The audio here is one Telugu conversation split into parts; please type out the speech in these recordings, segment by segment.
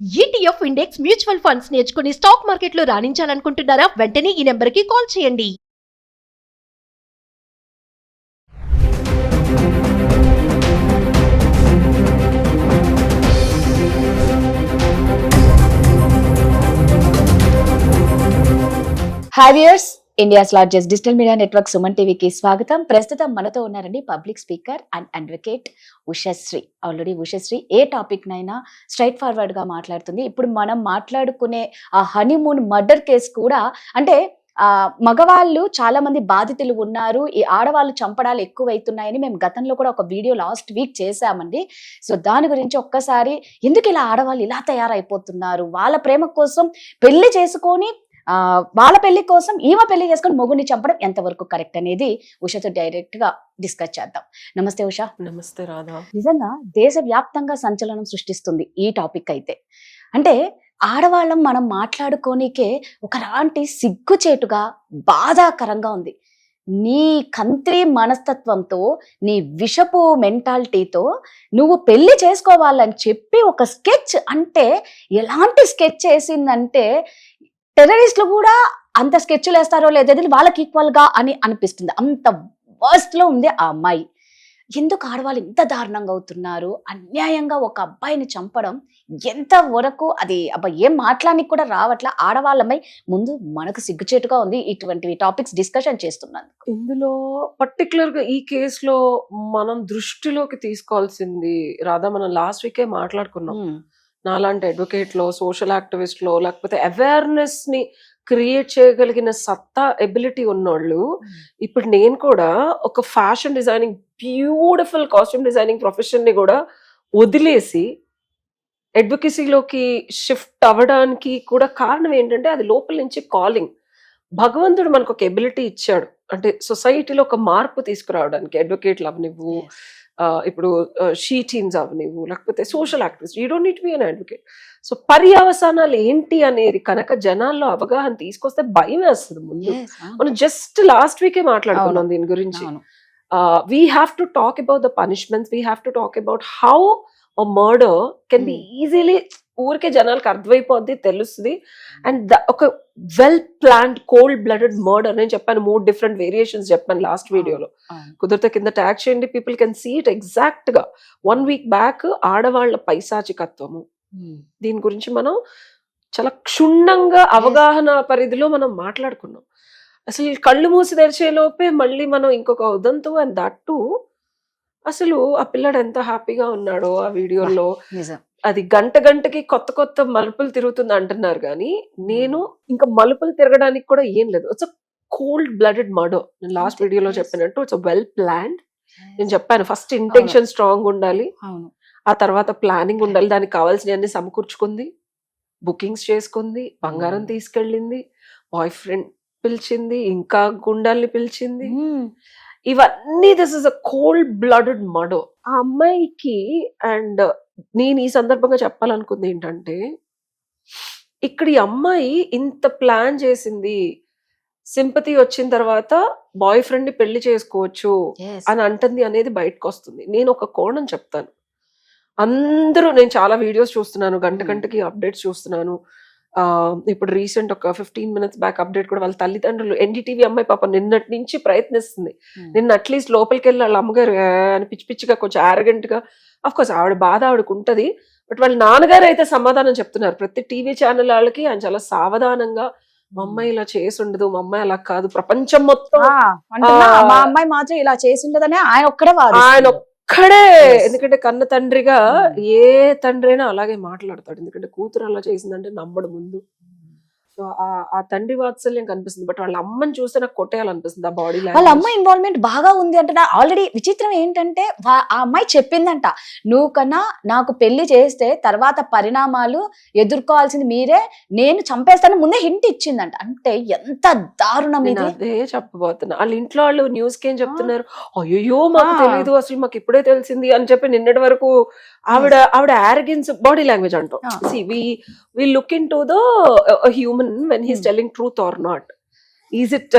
ఈటీఎఫ్ ఇండెక్స్ మ్యూచువల్ ఫండ్స్ నేర్చుకుని స్టాక్ మార్కెట్లో రాణించాలనుకుంటున్నారా? వెంటనే ఈ నెంబర్కి కాల్ చేయండి. Hi viewers, India's largest digital media network Suman టీవీకి స్వాగతం. ప్రస్తుతం మనతో ఉన్నారండి public speaker and advocate Ushasri. Already Ushasri A topic నైనా స్ట్రైట్ ఫార్వర్డ్ గా మాట్లాడుతుంది. ఇప్పుడు మనం మాట్లాడుకునే ఆ హనీమూన్ మర్డర్ కేసు కూడా, అంటే మగవాళ్ళు చాలా మంది బాధితులు ఉన్నారు, ఈ ఆడవాళ్ళు చంపడాలు ఎక్కువైతున్నాయని మేము గతంలో కూడా ఒక వీడియో లాస్ట్ వీక్ చేశామండి. సో దాని గురించి ఒక్కసారి, ఎందుకు ఇలా ఆడవాళ్ళు ఇలా తయారైపోతున్నారు, వాళ్ళ ప్రేమ కోసం పెళ్లి చేసుకొని వాళ్ళ పెళ్లి కోసం ఈమె పెళ్లి చేసుకొని మొగుడిని చంపడం ఎంతవరకు కరెక్ట్ అనేది ఉషతో డైరెక్ట్ గా డిస్కస్ చేద్దాం. నమస్తే ఉష. నమస్తే రాధా. నిజంగా దేశవ్యాప్తంగా సంచలనం సృష్టిస్తుంది ఈ టాపిక్ అయితే. అంటే ఆడవాళ్ళం మనం మాట్లాడుకోనికే ఒకలాంటి సిగ్గుచేటుగా బాధాకరంగా ఉంది. నీ కంత్రి మనస్తత్వంతో, నీ విషపు మెంటాలిటీతో నువ్వు పెళ్లి చేసుకోవాలని చెప్పి ఒక స్కెచ్, అంటే ఎలాంటి స్కెచ్ వేసిందంటే టెర్రరిస్టులు కూడా అంత స్కెచ్లు వేస్తారో లేదో వాళ్ళకి ఈక్వల్ గా అని అనిపిస్తుంది. అంత వర్స్ట్ లో ఉంది ఆ అమ్మాయి. ఎందుకు ఆడవాళ్ళు ఇంత దారుణంగా అవుతున్నారు? అన్యాయంగా ఒక అబ్బాయిని చంపడం ఎంత వరకు అది ఏం మాట్లాడానికి కూడా రావట్లా. ఆడవాళ్ళమై ముందు మనకు సిగ్గుచేటుగా ఉంది ఇటువంటి టాపిక్స్ డిస్కషన్ చేస్తున్నాను. ఇందులో పర్టికులర్ గా ఈ కేసులో మనం దృష్టిలోకి తీసుకోవాల్సింది రాధా, మనం లాస్ట్ వీకే మాట్లాడుకున్నాం. నాలాంటి అడ్వకేట్ లో, సోషల్ యాక్టివిస్ట్ లో, లేకపోతే అవేర్నెస్ ని క్రియేట్ చేయగలిగిన సత్తా, ఎబిలిటీ ఉన్నోళ్ళు, ఇప్పుడు నేను కూడా ఒక fashion designing, beautiful costume designing profession ని కూడా వదిలేసి అడ్వకసీలోకి షిఫ్ట్ అవ్వడానికి కూడా కారణం ఏంటంటే అది లోపల నుంచి కాలింగ్. భగవంతుడు మనకు ఒక ఎబిలిటీ ఇచ్చాడు, అంటే సొసైటీలో ఒక మార్పు తీసుకురావడానికి. అడ్వకేట్లు అవనివ్వు, ఇప్పుడు షీ టీమ్స్ అవనివ్వు, లేకపోతే social activist, you don't need to be an advocate. So పర్యవసానాలు ఏంటి అనేది కనుక జనాల్లో అవగాహన తీసుకొస్తే భయం వేస్తుంది. ముందు మనం జస్ట్ లాస్ట్ వీకే మాట్లాడుకున్నాం దీని గురించి. We have to talk about the punishments, we have to talk about how a murder can be easily, ఊరికే జనాలకు అర్థమైపోద్ది, తెలుస్తుంది. అండ్ ఒక well planned cold blooded murder, నేను చెప్పాను 3 డిఫరెంట్ వేరియేషన్స్ చెప్పాను లాస్ట్ వీడియోలో. కుదిరితే కింద ట్యాగ్ చేయండి, people can see it exact గా. 1 వీక్ బ్యాక్ ఆడవాళ్ల పైశాచికత్వము, దీని గురించి మనం చాలా క్షుణ్ణంగా అవగాహన పరిధిలో మనం మాట్లాడుకున్నాం. అసలు కళ్ళు మూసి తెరిచే లోపే మళ్ళీ మనం ఇంకొక ఉదంతో, అండ్ దట్టు అసలు ఆ పిల్లడు ఎంత హ్యాపీగా ఉన్నాడో ఆ వీడియోలో. అది గంటకి కొత్త కొత్త మలుపులు తిరుగుతుంది అంటున్నారు, కానీ నేను ఇంకా మలుపులు తిరగడానికి కూడా ఏం లేదు. It's cold blooded murder. నేను లాస్ట్ వీడియోలో చెప్పినట్టు ఇట్స్ వెల్ ప్లాన్డ్. నేను చెప్పాను, ఫస్ట్ ఇంటెన్షన్ స్ట్రాంగ్ ఉండాలి, ఆ తర్వాత ప్లానింగ్ ఉండాలి. దానికి కావాల్సిన అన్ని సమకూర్చుకుంది, బుకింగ్స్ చేసుకుంది, బంగారం తీసుకెళ్ళింది, బాయ్ ఫ్రెండ్ పిలిచింది, ఇంకా గుండాల్ని పిలిచింది, ఇవన్నీ. This is a cold blooded murder. ఆ అమ్మాయికి, అండ్ నేను ఈ సందర్భంగా చెప్పాలనుకుంది ఏంటంటే, ఇక్కడ ఈ అమ్మాయి ఇంత ప్లాన్ చేసింది, సింపతి వచ్చిన తర్వాత బాయ్ ఫ్రెండ్ ని పెళ్లి చేసుకోవచ్చు అని అంటుంది అనేది బయటకు వస్తుంది. నేను ఒక కోణం చెప్తాను. అందరూ, నేను చాలా వీడియోస్ చూస్తున్నాను, గంటకి అప్డేట్స్ చూస్తున్నాను. ఇప్పుడు రీసెంట్ ఒక 15 minutes బ్యాక్ అప్డేట్ కూడా, వాళ్ళ తల్లిదండ్రులు, ఎన్డీటీవీ అమ్మాయి పాప నిన్నటి నుంచి ప్రయత్నిస్తుంది. నిన్న అట్లీస్ట్ లోపలికి వెళ్ళి వాళ్ళ అమ్మగారు అని పిచ్చి పిచ్చిగా, కొంచెం ఆరగెంట్ గా, అఫ్ కోర్స్ ఆవిడ బాధ ఆవిడకు ఉంటది, బట్ వాళ్ళ నాన్నగారు అయితే సమాధానం చెప్తున్నారు. ప్రతి టీవీ ఛానల్ వాళ్ళకి ఆయన చాలా సావధానంగా, మా అమ్మాయి ఇలా చేసి ఉండదు, మా అమ్మాయి అలా కాదు, ప్రపంచం మొత్తం మా అమ్మాయి మాత్రం ఇలా చేసి ఉండదని ఆయన ఒక్కడే, ఎందుకంటే కన్న తండ్రిగా ఏ తండ్రి అయినా అలాగే మాట్లాడతాడు. ఎందుకంటే కూతురు అలా చేసిందంటే నమ్మడు ముందు. సో ఆ తండ్రి వాత్సల్యం కనిపిస్తుంది. బట్ వాళ్ళ అమ్మని చూస్తే నాకు కొట్టేయాలనిపిస్తుంది. ఆ బాడీ వాళ్ళ అమ్మ ఇన్వాల్వ్మెంట్ బాగా ఉంది అంటే. ఆల్రెడీ విచిత్రం ఏంటంటే, ఆ అమ్మాయి చెప్పిందంట, నువ్వు కన్నా నాకు పెళ్లి చేస్తే తర్వాత పరిణామాలు ఎదుర్కోవాల్సింది మీరే, నేను చంపేస్తాను ముందే హింట్ ఇచ్చిందంట. అంటే ఎంత దారుణం ఇది. అదే చెప్పబోతున్నా. వాళ్ళ ఇంట్లో వాళ్ళు న్యూస్ కి ఏం చెప్తున్నారు, అయ్యో మాకు తెలియదు, అసలు మాకు ఇప్పుడే తెలిసింది అని చెప్పి నిన్నటి వరకు ఆవిడ ఆరగెన్స్ బాడీ లాంగ్వేజ్ అంటాం. we look into the human when he's telling truth or not. Is it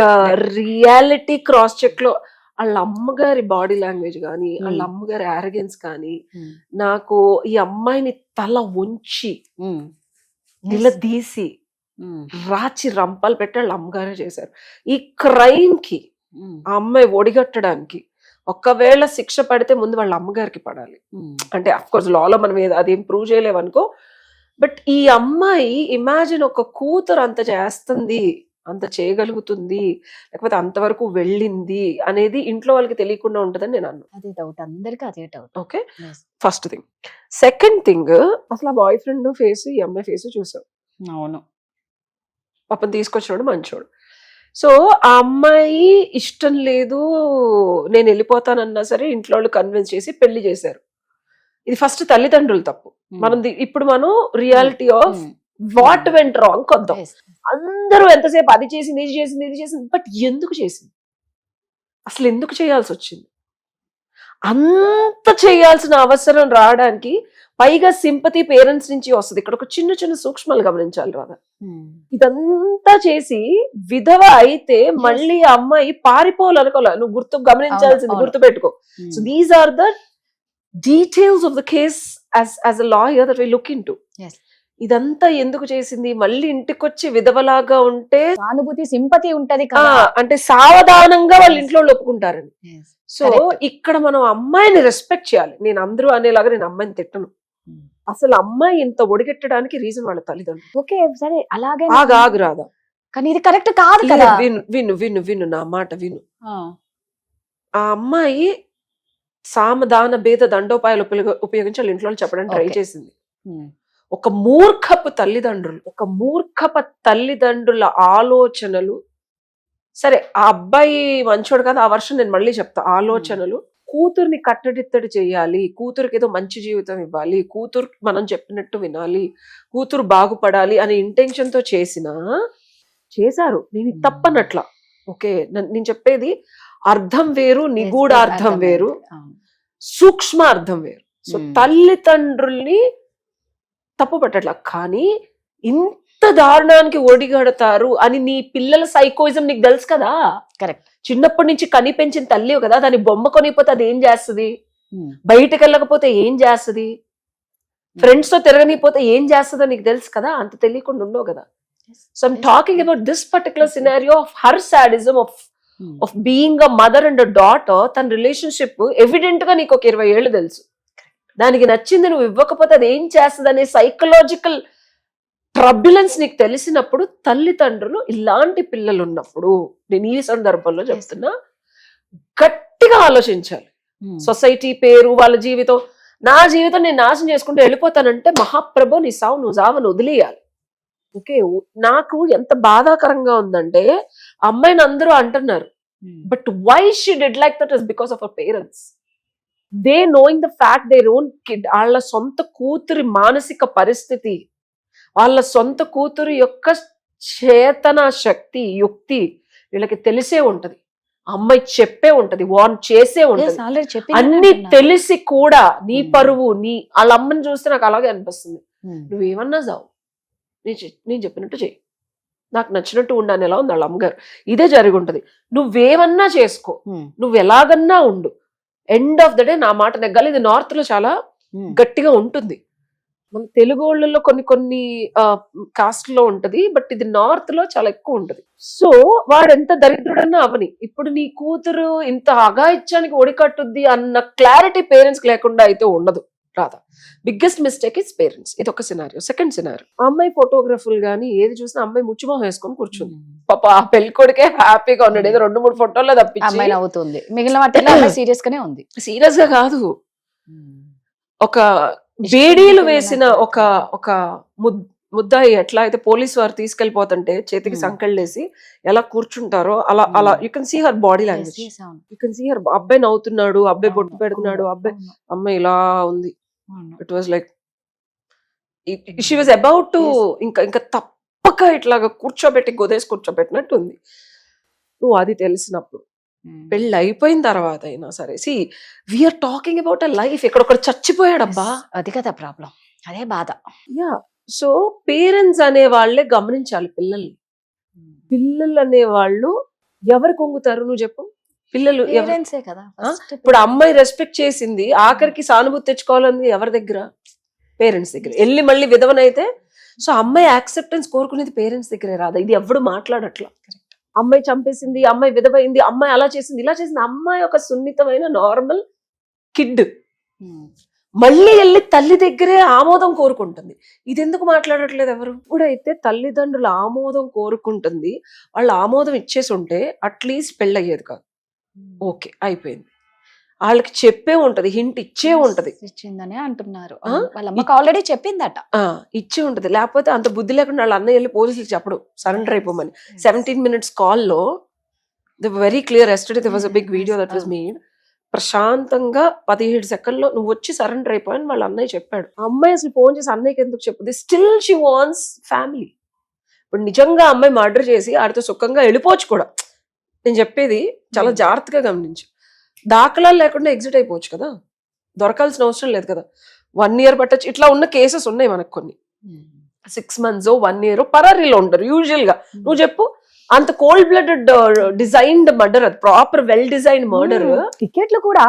reality cross check లో వాళ్ళ అమ్మగారి బాడీ లాంగ్వేజ్ కానీ వాళ్ళ అమ్మగారి ఆరగెన్స్ కానీ నాకు ఈ అమ్మాయిని తల ఉంచి నిలదీసి రాచి రంపాలు పెట్టి వాళ్ళ అమ్మగారే చేశారు. ఈ క్రైమ్ కి ఆ అమ్మాయి ఒడిగట్టడానికి ఒకవేళ శిక్ష పడితే ముందు వాళ్ళ అమ్మగారికి పడాలి. అంటే అఫ్ కోర్స్ లాలో మనం అదేం ప్రూవ్ చేయలేము అనుకో, బట్ ఈ అమ్మాయి ఇమాజిన్ ఒక కూతురు అంత చేస్తుంది, అంత చేయగలుగుతుంది, లేకపోతే అంతవరకు వెళ్ళింది అనేది ఇంట్లో వాళ్ళకి తెలియకుండా ఉంటుందని నేను అన్నాను. అదే డౌట్, అందరికీ అదే doubt. Okay, first thing. Second thing, అసలు ఆ బాయ్ ఫ్రెండ్ ఫేస్ ఈ అమ్మాయి ఫేస్ చూసాం. అవును, పాపం తీసుకొచ్చినాడు మంచోడు. సో ఆ అమ్మాయి ఇష్టం లేదు, నేను వెళ్ళిపోతానన్నా సరే ఇంట్లో వాళ్ళు కన్విన్స్ చేసి పెళ్లి చేశారు. ఇది ఫస్ట్ తల్లిదండ్రులు తప్పు. మనం ఇప్పుడు మనం reality of what went wrong కొద్దాం. అందరూ ఎంతసేపు అది చేసింది, ఇది చేసింది, ఇది చేసింది, బట్ ఎందుకు చేసింది, అసలు ఎందుకు చేయాల్సి వచ్చింది? అంత చేయాల్సిన అవసరం రావడానికి పైగా సింపతి పేరెంట్స్ నుంచి వస్తుంది. ఇక్కడ ఒక చిన్న చిన్న సూక్ష్మాలు గమనించాలి రాదా. ఇదంతా చేసి విధవ అయితే మళ్ళీ ఆ అమ్మాయి పారిపోవాలనుకోలే. నువ్వు గమనించాల్సింది, గుర్తు పెట్టుకో. So these are the details of the case as a lawyer that we look into. ఇదంతా ఎందుకు చేసింది? మళ్ళీ ఇంటికొచ్చి విధవలాగా ఉంటే సానుభూతి, సింపతి ఉంటది, అంటే సావధానంగా వాళ్ళ ఇంట్లో ఒప్పుకుంటారని. సో ఇక్కడ మనం అమ్మాయిని రెస్పెక్ట్ చేయాలి. నేను అందరూ అనేలాగా నేను అమ్మాయిని తిట్టను. అసలు అమ్మాయి ఇంత ఒడిగెట్టడానికి రీజన్ వాళ్ళ తల్లిదండ్రులు. ఓకే సరే, అలాగే ఆగు రాదా, కానీ ఇది కరెక్ట్ కాదు కదా. విను నా మాట విను. ఆ అమ్మాయి సామదాన భేద దండోపాయాలు ఉపయోగించి వాళ్ళ ఇంట్లో చెప్పడానికి ట్రై చేసింది. ఒక మూర్ఖపు తల్లిదండ్రుల ఆలోచనలు. సరే ఆ అబ్బాయి మంచోడు కదా, ఆ వర్షం నేను మళ్ళీ చెప్తా. ఆలోచనలు కూతుర్ని కట్టడిత్తడి చేయాలి, కూతురికి ఏదో మంచి జీవితం ఇవ్వాలి, కూతురు మనం చెప్పినట్టు వినాలి, కూతురు బాగుపడాలి అనే ఇంటెన్షన్ తో చేశారు. నేను తప్పనట్లా. ఓకే, నేను చెప్పేది అర్థం వేరు, నిగూఢ అర్థం వేరు, సూక్ష్మ అర్థం వేరు. సో తల్లిదండ్రుల్ని తప్పు పట్టట్లా, కానీ ఇంత దారుణానికి ఒడిగడతారు అని నీ పిల్లల సైకోయిజం నీకు తెలుసు కదా. కరెక్ట్. చిన్నప్పటి నుంచి కని పెంచిన తల్లి కదా, దాని బొమ్మ కొనిపోతే అది ఏం చేస్తుంది, బయటకు వెళ్ళకపోతే ఏం చేస్తుంది, ఫ్రెండ్స్ తో తిరగనిపోతే ఏం చేస్తుందో నీకు తెలుసు కదా. అంత తెలియకుండా ఉండవు కదా. So I'm talking about this particular scenario of her sadism of being a mother and a daughter. తన రిలేషన్షిప్ ఎవిడెంట్ గా నీకు ఒక 20 ఏళ్ళు తెలుసు. దానికి నచ్చింది నువ్వు ఇవ్వకపోతే అది ఏం చేస్తుంది అనే సైకలాజికల్ ట్రబ్యులెన్స్ నీకు తెలిసినప్పుడు, తల్లిదండ్రులు ఇలాంటి పిల్లలు ఉన్నప్పుడు, నేను ఈ సందర్భంలో చెప్తున్నా, గట్టిగా ఆలోచించాలి. సొసైటీ పేరు, వాళ్ళ జీవితం, నా జీవితం నేను నాశనం చేసుకుంటూ వెళ్ళిపోతానంటే మహాప్రభు నీ సావు నువ్వు జావను వదిలేయాలి. ఓకే, నాకు ఎంత బాధాకరంగా ఉందంటే అమ్మాయిని అందరూ అంటున్నారు, but why she did like that is because of our parents. They knowing the fact their own kid, వాళ్ళ సొంత కూతురి మానసిక పరిస్థితి, వాళ్ళ సొంత కూతురు యొక్క చేతన శక్తి, యుక్తి వీళ్ళకి తెలిసే ఉంటది. అమ్మాయి చెప్పే ఉంటది, వార్న్ చేసే ఉంటది. అన్ని తెలిసి కూడా నీ పరువు, వాళ్ళ అమ్మని చూస్తే నాకు అలాగే అనిపిస్తుంది. నువ్వేమన్నా చావు, నేను చెప్పినట్టు చెయ్యి, నాకు నచ్చినట్టు ఉండాలని ఎలా ఉంది వాళ్ళ అమ్మగారు. ఇదే జరిగి ఉంటది. నువ్వేమన్నా చేసుకో, నువ్వు ఎలాగన్నా ఉండు, ఎండ్ ఆఫ్ ద డే నా మాట నెగ్గాలి. ఇది నార్త్ లో చాలా గట్టిగా ఉంటుంది. మన తెలుగు వాళ్ళలో కొన్ని కాస్ట్ లో ఉంటది, బట్ ఇది నార్త్ లో చాలా ఎక్కువ ఉంటది. సో వాడు ఎంత దరిద్రుడన్నా అవని, ఇప్పుడు నీ కూతురు ఇంత అగాయిత్యానికి ఒడికట్టుద్ది అన్న క్లారిటీ పేరెంట్స్ లేకుండా అయితే ఉండదు రాదా. Biggest mistake is parents. ఇది ఒక సినారియో. సెకండ్ సినారియో, అమ్మాయి ఫోటోగ్రఫర్లు గానీ ఏది చూసినా అమ్మాయి ముచ్చిమోహం వేసుకొని కూర్చుంది. పాప ఆ పెళ్లి కొడుకే హ్యాపీగా ఉన్నాడు, ఏదో 2-3 ఫోటోల్లో తప్పించి అవుతుంది, మిగిలిన వాటిలో సీరియస్ గానే ఉంది. సీరియస్ గా కాదు, ఒక బేడీలు వేసిన ఒక ముద్దాయి ఎట్లా అయితే పోలీసు వారు తీసుకెళ్లిపోతుంటే చేతికి సంకళ్ళేసి ఎలా కూర్చుంటారో అలా you can see her body language, you can see her. అబ్బాయి నవ్వుతున్నాడు, అబ్బాయి బొట్టు పెడుతున్నాడు, అమ్మాయి ఇలా ఉంది. It was like she was about to ఇంకా తప్పక ఇట్లాగా గొదేసి కూర్చోబెట్టినట్టు ఉంది. నువ్వు అది తెలిసినప్పుడు, పెళ్ళి అయిపోయిన తర్వాత అయినా సరే, see we are talking about a life. ఇక్కడ ఒకడు చచ్చిపోయాడబ్బా, అది కదా ప్రాబ్లం, అదే బాధ. యా, సో పేరెంట్స్ అనే వాళ్ళే గమనించాలి పిల్లల్ని. పిల్లలు అనే వాళ్ళు ఎవరు కొంగుతారు నువ్వు చెప్పు? పిల్లలు పేరెంట్సే కదా ఆ? first. ఇప్పుడు అమ్మాయి రెస్పెక్ట్ చేసింది, ఆఖరికి సానుభూతి తెచ్చుకోవాలని ఎవరి దగ్గర? పేరెంట్స్ దగ్గర. వెళ్ళి మళ్ళీ విధవనైతే సో అమ్మాయి యాక్సెప్టెన్స్ కోరుకునేది పేరెంట్స్ దగ్గరే రాదా? ఇది ఎవడు మాట్లాడట్లా. అమ్మాయి చంపేసింది, అమ్మాయి విధవైంది, అమ్మాయి అలా చేసింది ఇలా చేసింది. అమ్మాయి ఒక సున్నితమైన నార్మల్ కిడ్ Hmm. మళ్ళీ వెళ్ళి తల్లి దగ్గరే ఆమోదం కోరుకుంటుంది. ఇది ఎందుకు మాట్లాడట్లేదు ఎవరు? ఇప్పుడైతే తల్లిదండ్రుల ఆమోదం కోరుకుంటుంది, వాళ్ళ ఆమోదం ఇచ్చేసి ఉంటే అట్లీస్ట్ పెళ్ళయ్యేది కాదు. ఓకే అయిపోయింది. వాళ్ళకి చెప్పే ఉంటది, హింట్ ఇచ్చే ఉంటది, ఇచ్చిందని అంటున్నారు. ఆ? వాళ్ళ అమ్మకి ఆల్రెడీ చెప్పిందట. ఇచ్చే ఉంటది. లేకపోతే అంత బుద్ధి లేకుండా వాళ్ళ అన్నయ్య వెళ్ళి పోలీసులకు చెప్పడు సరెండర్ అయిపోమని. 17 minutes కాల్లో the very clear. Yesterday they was a big video that was made. ప్రశాంతంగా 17 సెకండ్లో నువ్వు వచ్చి సరెండర్ అయిపోయాని వాళ్ళ అన్నయ్య చెప్పాడు. ఆ అమ్మాయి అసలు ఫోన్ చేసి అన్నయ్యకి ఎందుకు చెప్పుద్ది? Still she wants family. ఇప్పుడు నిజంగా అమ్మాయి మర్డర్ చేసి ఆడితో సుఖంగా వెళ్ళిపోవచ్చు కూడా. నేను చెప్పేది చాలా జాగ్రత్తగా గమనించు. దాఖలాలు లేకుండా ఎగ్జిట్ అయిపోవచ్చు కదా, దొరకాల్సిన అవసరం లేదు కదా. 1 year పట్టచ్చు. ఇట్లా ఉన్న కేసెస్ ఉన్నాయి మనకు కొన్ని. 6 months 1 year పరారీలో ఉంటారు యూజువల్ గా. నువ్వు చెప్పు, అంత కోల్డ్ బ్లడెడ్ డిజైన్డ్ మర్డర్, అది ప్రాపర్ వెల్ డిజైన్డ్ మర్డర్. టికెట్లు కూడా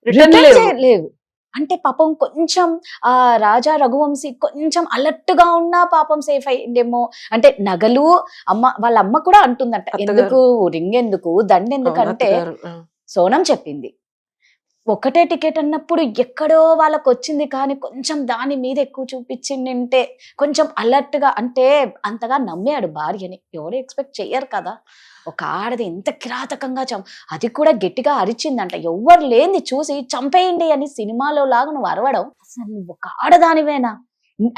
రిటర్న్ return లేవు. అంటే పాపం కొంచెం ఆ రాజా రఘువంశీ కొంచెం అలర్ట్ గా ఉన్నా పాపం సేఫ్ అయ్యిందేమో. అంటే నగలు వాళ్ళ అమ్మ కూడా అంటుందంట, అత్తగారు. ఎందుకు రింగ్ ఎందుకు దండ ఎందుకు అంటే సోనం చెప్పింది. ఒకటే టికెట్ అన్నప్పుడు ఎక్కడో వాళ్ళకు వచ్చింది, కానీ కొంచెం దాని మీద ఎక్కువ చూపించిందంటే కొంచెం అలర్ట్ గా, అంటే అంతగా నమ్మాడు భార్యని. ఎవరు ఎక్స్పెక్ట్ చెయ్యరు కదా, ఒక ఆడది ఎంత కిరాతకంగా అది కూడా గట్టిగా అరిచిందంట. ఎవ్వరు లేని చూసి చంపేయండి అని సినిమాలో లాగా నువ్వు అరవడం, అసలు నువ్వు ఒక ఆడదానివేనా?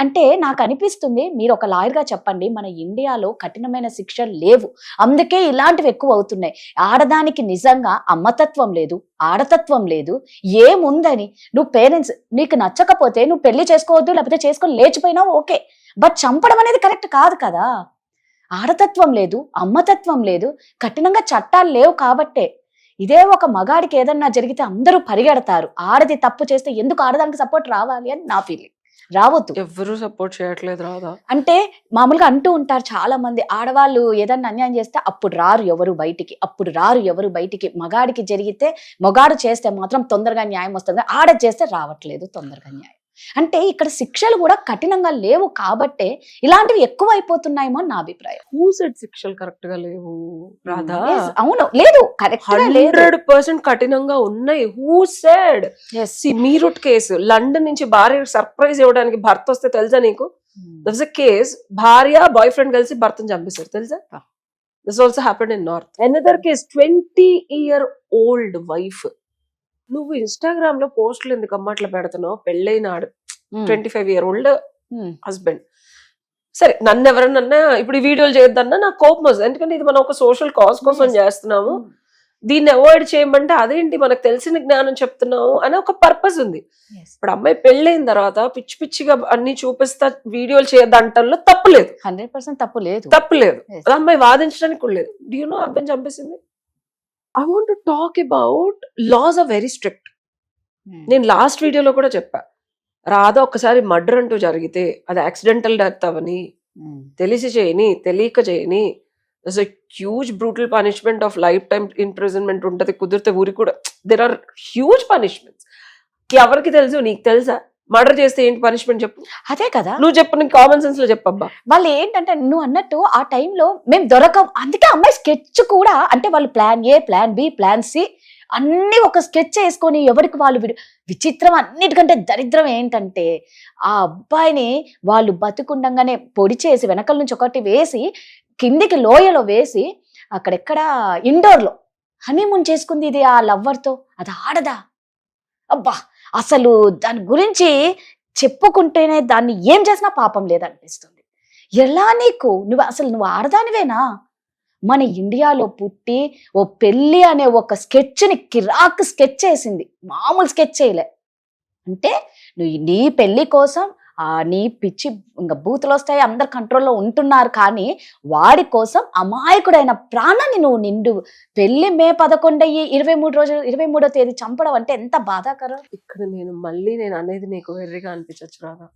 అంటే నాకు అనిపిస్తుంది, మీరు ఒక లాయర్ గా చెప్పండి, మన ఇండియాలో కఠినమైన శిక్షలు లేవు, అందుకే ఇలాంటివి ఎక్కువ అవుతున్నాయి. ఆడదానికి నిజంగా అమ్మతత్వం లేదు, ఆడతత్వం లేదు, ఏముందని. నువ్వు పేరెంట్స్ నీకు నచ్చకపోతే నువ్వు పెళ్లి చేసుకోవద్దు, లేకపోతే చేసుకొని లేచిపోయినావు ఓకే, బట్ చంపడం అనేది కరెక్ట్ కాదు కదా. ఆడతత్వం లేదు, అమ్మతత్వం లేదు, కఠినంగా చట్టాలు లేవు కాబట్టే. ఇదే ఒక మగాడికి ఏదన్నా జరిగితే అందరూ పరిగెడతారు, ఆడది తప్పు చేస్తే ఎందుకు ఆడదానికి సపోర్ట్ రావాలి అని నా ఫీలింగ్. రావద్దు, ఎవరు సపోర్ట్ చేయట్లేదు రాదా. అంటే మామూలుగా అంటూ ఉంటారు చాలా మంది, ఆడవాళ్ళు ఏదన్నా అన్యాయం చేస్తే అప్పుడు రారు ఎవరు బయటికి. మగాడికి జరిగితే, మగాడు చేస్తే మాత్రం తొందరగా న్యాయం వస్తుంది, ఆడ చేస్తే రావట్లేదు తొందరగా న్యాయం. అంటే ఇక్కడ శిక్షలు కూడా కఠినంగా లేవు కాబట్టే ఇలాంటివి ఎక్కువ అయిపోతున్నాయేమో అని నా అభిప్రాయం. హూ సెడ్ శిక్షలు కరెక్ట్ గా లేవు రాధా? Yes, అవును, లేదు, కరెక్ట్ 100% కఠినంగా ఉన్నాయి. Who said? Meerut case, London నుంచి భార్య సర్ప్రైజ్ ఇవ్వడానికి భర్త వస్తే తెలుసా నీకు? దట్స్ అ కేస్, భార్య బాయ్ ఫ్రెండ్ కలిసి భర్తను చంపేశారు తెలుసా? This also happened in north. Another case, 20-year-old wife. నువ్వు ఇన్స్టాగ్రామ్ లో పోస్టులు ఎందుకు అమ్మట్లో పెడుతున్నావు? పెళ్ళైనాడు 25-year-old హస్బెండ్. సరే, నన్ను ఎవరన్నా ఇప్పుడు ఈ వీడియోలు చేయొద్దన్నా నాకు కోపం వస్తుంది, ఎందుకంటే ఇది మనం ఒక సోషల్ కాజ్ కోసం చేస్తున్నాము. దీన్ని అవాయిడ్ చేయమంటే అదేంటి మనకు తెలిసిన జ్ఞానం చెప్తున్నావు అని ఒక పర్పస్ ఉంది. ఇప్పుడు అమ్మాయి పెళ్ళైన తర్వాత పిచ్చి పిచ్చిగా అన్ని చూపిస్తా వీడియోలు చేయొద్దంటల్లో తప్పులేదు, 100% తప్పులేదు. అది అమ్మాయి వాదించడానికి కూడా లేదు. డూ యు నో అబ్బాయి చంపేసింది? I want to talk about laws are very strict. నేను లాస్ట్ వీడియోలో కూడా చెప్పా, రాధా ఒక్కసారి మర్డర్ అంటూ జరిగితే అది యాక్సిడెంటల్ డెత్ అవని, తెలిసి చేయని తెలియక చేయని, that's a huge brutal punishment of lifetime imprisonment ఉంటది. కుదిరితే ఊరి కూడా there are huge punishments. ఎవరికి తెలుసు? నీకు తెలుసా? మర్డర్ చేస్తే ఏంటి పనిష్మెంట్ చెప్పు? అదే కదా, నువ్వు చెప్పు, నీకు కామన్ సెన్స్ లో చెప్పబ్బా. వాళ్ళు ఏంటంటే నువ్వు అన్నట్టు ఆ టైంలో మేము దొరకం, అందుకే అమ్మాయి స్కెచ్ కూడా, అంటే వాళ్ళు plan A, plan B, plan C అన్ని ఒక స్కెచ్ వేసుకొని ఎవరికి వాళ్ళు విచిత్రం, అన్నిటికంటే దరిద్రం ఏంటంటే ఆ అబ్బాయిని వాళ్ళు బతుకుండగానే పొడి చేసి వెనకల నుంచి ఒకటి వేసి కిందికి లోయలో వేసి అక్కడెక్కడ ఇండోర్ లో హనీమూన్ చేసుకుంది ఇది ఆ లవ్వర్ తో. అది ఆడదా? అబ్బా, అసలు దాని గురించి చెప్పుకుంటేనే దాన్ని ఏం చేసినా పాపం లేదనిపిస్తుంది. ఎలా నువ్వు ఆడదానివేనా? మన ఇండియాలో పుట్టి ఓ పెళ్లి అనే ఒక స్కెచ్ని కిరాక్ స్కెచ్ చేసింది, మామూలు స్కెచ్ చేయలే. అంటే నువ్వు నీ పెళ్లి కోసం నీ పిచ్చి ఇంకా బూతులు వస్తాయి, అందరు కంట్రోల్లో ఉంటున్నారు, కానీ వాడి కోసం అమాయకుడైన ప్రాణాన్ని నువ్వు నిండు పెళ్లి మే 11 అయ్యి 23వ తేదీ చంపడం అంటే ఎంత బాధాకరం. ఇక్కడ నేను అనేది నీకు వెర్రిగా అనిపించచ్చు రాదా?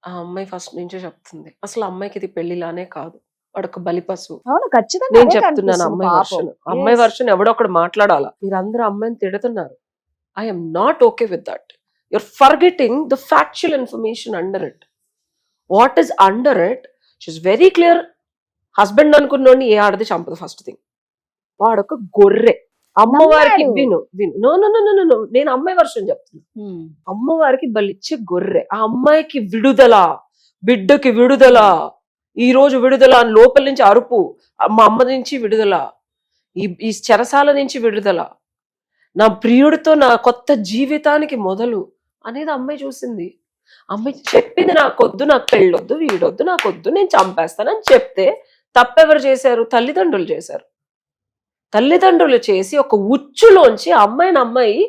ఆ అమ్మాయి ఫస్ట్ నుంచే చెప్తుంది, అసలు అమ్మాయికి ఇది పెళ్లిలానే కాదు, వాడొక బలిపశువు. అవును, ఖచ్చితంగా నేను అదే చెప్తున్నాను కనిపిస్తుంది అమ్మాయి పాపం. వర్షన్. అమ్మాయి Yes. వర్షన్ ఎవడో ఒకడు మాట్లాడాలా. మీరందరూ అమ్మాయిని తిడుతున్నారు. I'm not okay with that. You're forgetting the factual information under it. What is under it? She is very clear. Husband అనుకున్నోడిని ఏ ఆడది చంపదు. ఫస్ట్ థింగ్, వాడొక గొర్రె. అమ్మవారికి నమ్మాడు. విను విను no no no no no నేను అమ్మాయి వర్షన్ చెప్తున్నా. Hmm. అమ్మవారికి బలిచ్చే గొర్రె. ఆ అమ్మాయికి విడుదల, బిడ్డకి విడుదల, ఈ రోజు విడుదల అని లోపల నుంచి అరుపు, మా అమ్మ నుంచి విడుదల, ఈ చెరసాల నుంచి విడుదల, నా ప్రియుడితో నా కొత్త జీవితానికి మొదలు అనేది అమ్మాయి చూసింది. అమ్మాయి చెప్పింది, నాకొద్దు, నాకు పెళ్ళొద్దు, వీడొద్దు, నాకొద్దు, నేను చంపేస్తానని చెప్తే తప్పెవరు చేశారు? తల్లిదండ్రులు చేశారు. తల్లిదండ్రులు చేసి ఒక ఉచ్చులోంచి అమ్మాయి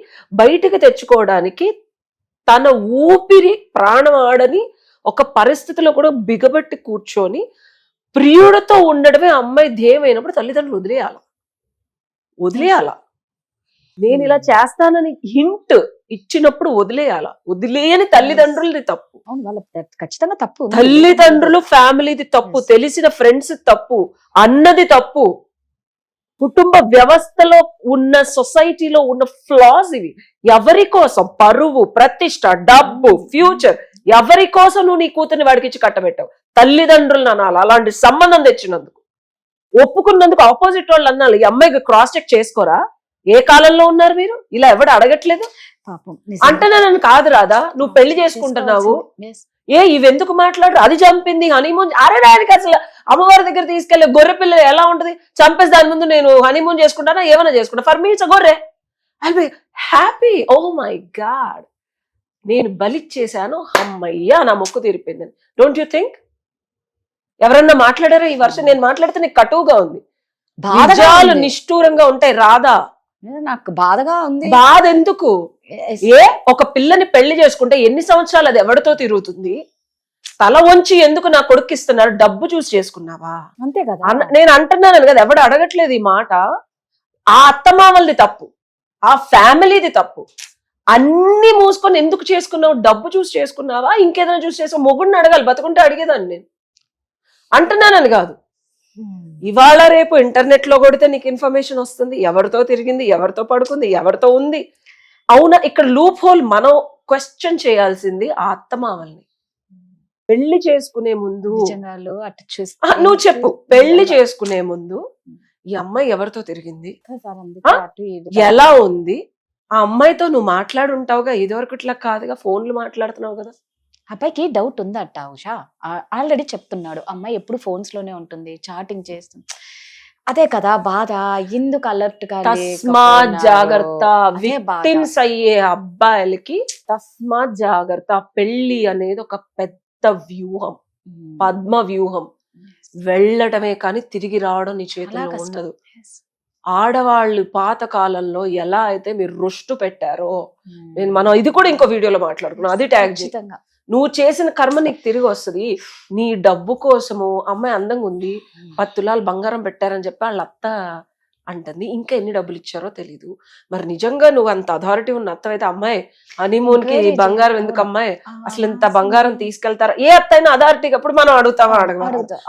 బయటికి తెచ్చుకోవడానికి తన ఊపిరి ప్రాణం ఆడని ఒక పరిస్థితిలో కూడా బిగబట్టి కూర్చొని ప్రియుడితో ఉండడమే అమ్మాయి ధ్యేయమైనప్పుడు తల్లిదండ్రులు వదిలేయాల. నేను ఇలా చేస్తానని హింట్ ఇచ్చినప్పుడు వదిలేయని తల్లిదండ్రులది తప్పు. అవును, వాళ్ళ ఖచ్చితంగా తప్పు ఉంది. తల్లిదండ్రులు, ఫ్యామిలీది తప్పు, Yes. తెలిసిన ఫ్రెండ్స్ తప్పు, అన్నది తప్పు, కుటుంబ వ్యవస్థలో ఉన్న సొసైటీలో ఉన్న ఫ్లాస్ ఇవి. ఎవరి కోసం? పరువు, ప్రతిష్ట, డబ్బు, ఫ్యూచర్. ఎవరి కోసం నువ్వు నీ కూతుర్ని వాడికి ఇచ్చి కట్టబెట్టావు? తల్లిదండ్రులు అనాలి. అలాంటి సంబంధం తెచ్చినందుకు, ఒప్పుకున్నందుకు ఆపోజిట్ వాళ్ళు అనాలి. ఈ అమ్మాయికి క్రాస్ చెక్ చేసుకోరా? ఏ కాలంలో ఉన్నారు మీరు? ఇలా ఎవడు అడగట్లేదు. పాపం అంటే నన్ను కాదు రాదా, నువ్వు పెళ్లి చేసుకుంటున్నావు, ఇవెందుకు మాట్లాడు? అది చంపింది, హనీమూన్. అరే దానికి అసలు అమ్మవారి దగ్గర తీసుకెళ్లే గొర్రె పిల్ల ఎలా ఉంటది? చంపేసి దాని ముందు నేను హనీమూన్ చేసుకుంటానా, ఏమైనా చేసుకుంటా, ఫర్ మీ ఇట్స్ గొర్రె, I be happy. Oh my God, నేను బలిచ్చేసాను, అమ్మయ్యా నా మొక్కు తీరిపోయింది. Don't you think? ఎవరన్నా మాట్లాడారా ఈ వర్షం? నేను మాట్లాడితే నీకు కటువుగా ఉంది. నిజాలు నిష్ఠూరంగా ఉంటాయి రాధా. నాకు బాధగా ఉంది. బాధ ఎందుకు? Yes. ఒక పిల్లని పెళ్లి చేసుకుంటే ఎన్ని సంవత్సరాలు అది ఎవరితో తిరుగుతుంది? తల వంచి ఎందుకు నా కొడుకు ఇస్తున్నారు? డబ్బు చూసి చేసుకున్నావా? అంతే కదా. నేను అంటున్నాను కదా, ఎవడు అడగట్లేదు ఈ మాట. ఆ అత్తమామలది తప్పు, ఆ ఫ్యామిలీది తప్పు. అన్ని మూసుకొని ఎందుకు చేసుకున్నావు? డబ్బు చూసి చేసుకున్నావా, ఇంకేదైనా చూసి చేసావు? మొగుడిని అడగాలి, బతుకుంటే అడిగేదాన్ని నేను. అంటున్నానని కాదు. ఇవాళ రేపు ఇంటర్నెట్ లో కొడితే నీకు ఇన్ఫర్మేషన్ వస్తుంది, ఎవరితో తిరిగింది, ఎవరితో పడుకుంది, ఎవరితో ఉంది. అవునా, ఇక్కడ లూప్ హోల్ మనం క్వశ్చన్ చేయాల్సింది ఆ అత్తమామల్ని. పెళ్లి చేసుకునే ముందు నువ్వు చెప్పు, పెళ్లి చేసుకునే ముందు ఈ అమ్మాయి ఎవరితో తిరిగింది, ఎలా ఉంది? ఆ అమ్మాయితో నువ్వు మాట్లాడుంటావుగా, ఇదివరకు ఇట్లా కాదుగా, ఫోన్లు మాట్లాడుతున్నావు కదా. అబ్బాయికి డౌట్ ఉందట ఉషా, ఆల్రెడీ చెప్తున్నాడు. అమ్మాయి ఎప్పుడు ఫోన్స్ లోనే ఉంటుంది, చాటింగ్ చేస్తుంది. అదే కదా బాధ. ఎందుకు అలర్ట్ గా తస్మాత్ జాగ్రత్త. విక్టిమ్స్ అయ్యే అబ్బాయిలకి తస్మాత్ జాగ్రత్త. పెళ్లి అనేది ఒక పెద్ద వ్యూహం, పద్మ వ్యూహం. వెళ్ళటమే కానీ తిరిగి రావడం నీ చేతిలో ఉండదు. ఆడవాళ్ళు పాత కాలంలో ఎలా అయితే మీరు రుష్టు పెట్టారో, మనం ఇది కూడా ఇంకో వీడియోలో మాట్లాడుకున్నాం, అది ట్యాగ్ చేయి. నువ్వు చేసిన కర్మ నీకు తిరిగి వస్తుంది. నీ డబ్బు కోసము అమ్మాయి అందంగా ఉంది, 10 తులాలు బంగారం పెట్టారని చెప్పి వాళ్ళ అత్త అంటుంది, ఇంకా ఎన్ని డబ్బులు ఇచ్చారో తెలీదు. మరి నిజంగా నువ్వు అంత అథారిటీ ఉన్న అత్త అయితే అమ్మాయి హనీమూన్ కి బంగారం ఎందుకు అమ్మాయి, అసలు ఇంత బంగారం తీసుకెళ్తారా? ఏ అత్త అయినా అథారిటీకి అప్పుడు మనం అడుగుతామా?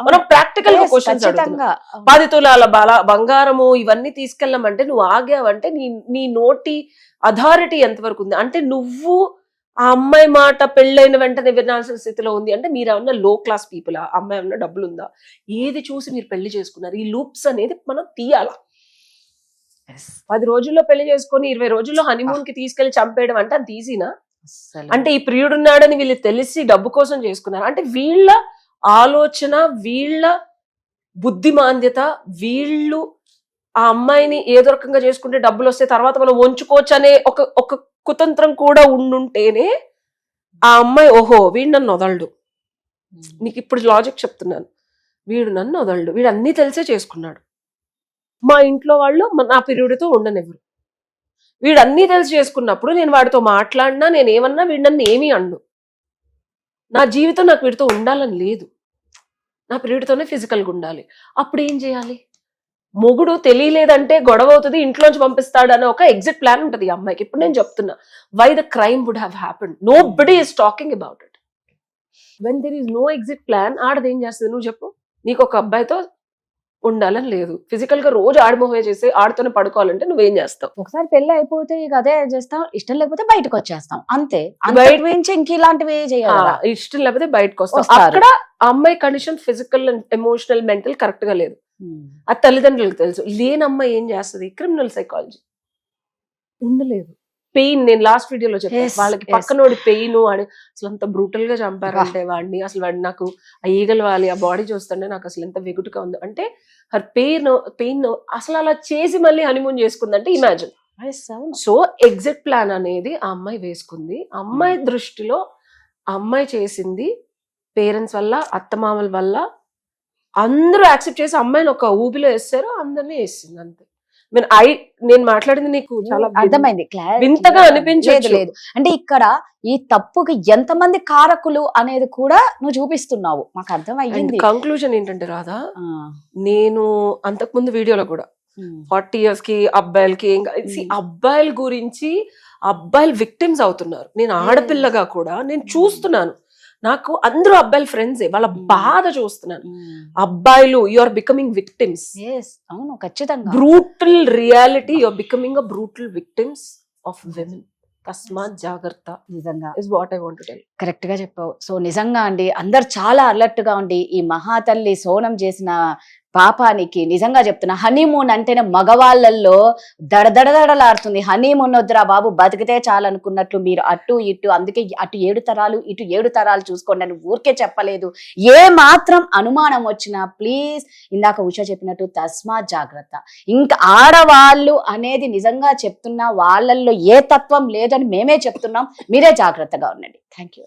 మనం ప్రాక్టికల్ గా క్వశ్చన్స్ అడుగుతాం. 10 తులాల బంగారము ఇవన్నీ తీసుకెళ్ళమంటే నువ్వు ఆగావంటే నీ నోటి అథారిటీ ఎంతవరకు ఉంది? అంటే నువ్వు ఆ అమ్మాయి మాట పెళ్ళైన వెంటనే వినాల్సిన స్థితిలో ఉంది అంటే మీరు ఏమన్నా లో క్లాస్ పీపుల్, ఆ అమ్మాయి ఏమన్నా డబ్బులు ఉందా? ఏది చూసి మీరు పెళ్లి చేసుకున్నారు? ఈ లూప్స్ అనేది మనం తీయాలా. 10 రోజుల్లో పెళ్లి చేసుకొని 20 రోజుల్లో హనీమూన్ కి తీసుకెళ్లి చంపేయడం అంటే అది ఈజీనా? అంటే ఈ ప్రియుడున్నాడని వీళ్ళు తెలిసి డబ్బు కోసం చేసుకున్నారు. అంటే వీళ్ళ ఆలోచన, వీళ్ళ బుద్ధిమాంద్యత, వీళ్ళు ఆ అమ్మాయిని ఏదో రకంగా చేసుకుంటే డబ్బులు వస్తే తర్వాత మనం వంచుకోవచ్చు అనే ఒక కుతంత్రం కూడా ఉండుంటేనే ఆ అమ్మాయి ఓహో వీడు నన్ను వదలడు. నీకు ఇప్పుడు లాజిక్ చెప్తున్నాను, వీడు నన్ను వదలడు, వీడు అన్నీ తెలిసే చేసుకున్నాడు, మా ఇంట్లో వాళ్ళు నా పిరియుడితో ఉండనివ్వరు, వీడు అన్నీ తెలిసి చేసుకున్నప్పుడు నేను వాడితో మాట్లాడినా నేను ఏమన్నా వీడు నన్ను ఏమీ అండు. నా జీవితం నాకు వీడితో ఉండాలని లేదు, నా పిరియుడితోనే ఫిజికల్గా ఉండాలి. అప్పుడు ఏం చేయాలి? మొగుడు తెలియలేదంటే గొడవ అవుతుంది, ఇంట్లోంచి పంపిస్తాడు అనే ఒక ఎగ్జిట్ ప్లాన్ ఉంటుంది ఈ అమ్మాయికి. ఇప్పుడు నేను చెప్తున్నా, why the crime would have happened, nobody is talking about it. When there is no exit plan, ఆడది ఏం చేస్తుంది నువ్వు చెప్పు? నీకు ఒక అబ్బాయితో ఉండాలని లేదు, ఫిజికల్ గా రోజు ఆడమోహే చేసి ఆడుతూనే పడుకోవాలంటే నువ్వేం చేస్తావు? ఒకసారి పెళ్లి అయిపోతే ఇక అదే చేస్తాం, ఇష్టం లేకపోతే బయటకు వచ్చేస్తాం అంతే. బయట- అంతకు మించి ఇంక ఇలాంటివి చేయాలి. ఇష్టం లేకపోతే బయటకు వస్తావు. వస్తారు. అక్కడ ఆ అమ్మాయి condition physical emotional mental correct గా లేదు, అది తల్లిదండ్రులకు తెలుసు. లేని అమ్మాయి ఏం చేస్తుంది? క్రిమినల్ సైకాలజీ ఉండలేదు. పెయిన్, నేను లాస్ట్ వీడియోలో చెప్పాను, Yes, వాళ్ళకి yes. పక్కనోడి పెయిన్, వాడు అసలు అంత బ్రూటల్ గా చంపారంటే వాడిని, అసలు వాడు నాకు ఆ ఈగలు వాలి ఆ బాడీ చూస్తుంటే నాకు అసలు ఎంత వెగుటుగా ఉంది అంటే, హర్ పెయిన్ అసలు అలా చేసి మళ్ళీ హనీమూన్ చేసుకుందంటే ఇమాజిన్. సో ఎగ్జిట్ ప్లాన్ అనేది ఆ అమ్మాయి వేసుకుంది. అమ్మాయి దృష్టిలో ఆ అమ్మాయి చేసింది పేరెంట్స్ వల్ల, అత్తమామల వల్ల అందరూ యాక్సెప్ట్ చేసి అమ్మాయిని ఒక ఊబిలో వేస్తారు, అందరినీ వేసింది అంతే. నేను మాట్లాడింది నీకు చాలా అర్థమైంది, వింతగా అనిపించలేదు. లేదు అంటే ఇక్కడ ఈ తప్పుకి ఎంతమంది కారకులు అనేది కూడా నువ్వు చూపిస్తున్నావు, మాకు అర్థం అయ్యింది. కంక్లూజన్ ఏంటంటే రాధా, నేను అంతకుముందు వీడియోలో కూడా 40 years కి అబ్బాయిలకి ఏం అబ్బాయిల గురించి, అబ్బాయిలు విక్టిమ్స్ అవుతున్నారు. నేను ఆడపిల్లగా కూడా నేను చూస్తున్నాను, నాకు అందరూ అబ్బాయిల ఫ్రెండ్సే, వాళ్ళ బాధ చూస్తున్నాను. అబ్బాయిలు యు ఆర్ బికమింగ్ విక్టిమ్స్, అవును ఖచ్చితంగా, brutal reality, you are becoming a brutal victims of women. తస్మాత్ జాగ్రత్త, నిజంగా is what I want to tell. Correct గా చెప్పావు. సో నిజంగా అండి అందరు చాలా అలర్ట్ గా ఉండి ఈ మహాతల్లి సోనం చేసిన పాపానికి నిజంగా చెప్తున్నా, హనీమూన్ అంటేనే మగవాళ్ళల్లో దడదడదడలాడుతుంది. హనీమూన్ వద్దురా బాబు, బతికితే చాలు అనుకున్నట్లు మీరు అటు ఇటు, అందుకే అటు 7 తరాలు ఇటు 7 తరాలు చూసుకోండి అని ఊరికే చెప్పలేదు. ఏ మాత్రం అనుమానం వచ్చినా ప్లీజ్ ఇందాక ఉష చెప్పినట్టు తస్మాత్ జాగ్రత్త. ఇంకా ఆడవాళ్ళు అనేది నిజంగా చెప్తున్నా, వాళ్ళల్లో ఏ తత్వం లేదని మేమే చెప్తున్నాం, మీరే జాగ్రత్తగా ఉండండి. Thank you.